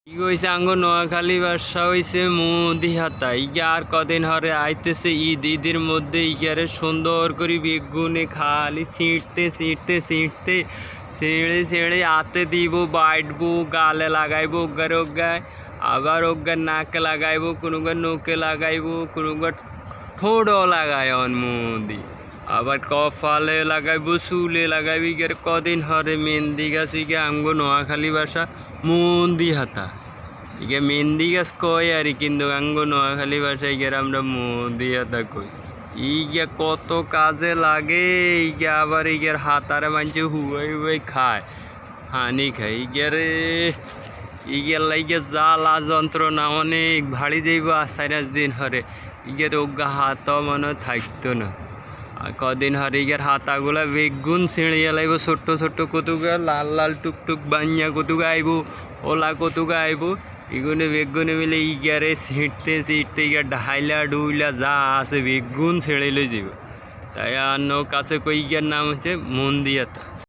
কি কইছে আঙ্গ নোয়াখালী বাসা হইছে মুদিহাতা ইগা আর কদিন হরে আইতেছে ঈদের মধ্যে ইগারে সুন্দর করে বেগুনে খালি ছিঁড়তে ছেড়ে ছেড়ে হাতে দিব বাটবো গালে লাগাইবো ওগায় আবার ওগার নাকে লাগাইবো কোনো নোকে লাগাইবো কোনো ঠোঁটও লাগায় মুদি আবার কপালে লাগাইবো চুলে লাগাইবো ইগার কদিন হরে মেহেন্দি গাছ ইগা আঙ্গ নোয়াখালী বাসা মুদিহাতা ইগে মেহেন্দি গাছ কয় আর কিন্তু আঙ্গ নোয়াখালী ভাষায় ইগার আমরা মুদিহাতা কই। ইগা কত কাজে লাগে ইগা আবার ইগার হাতারে মানছে হুয়াই খায় হানি খায় ইগারে ইগার লাইগে জ্বালা যন্ত্রণা অনেক ভারী যাইব আর 4 দিন হরে ইগার ওগা হাত মনে থাকতো না। আর কদিন হরে ইগার হাতাগুলা বেগুন ছিঁড়িয়া লাইব ছোট্ট ছোট্ট কতুগা লাল লাল টুকটুক বানিয়া কতুগা আইব ওলা কতুগা আইব এগুলো বেগুনে মিলে ইগারে ছিঁড়তে ইগা ঢাইলা ডুইলা যা আছে বেগুন ছেড়ে লই যাব। তাই অন্য কাছে কই ইগার নাম হচ্ছে মুদিহাতা।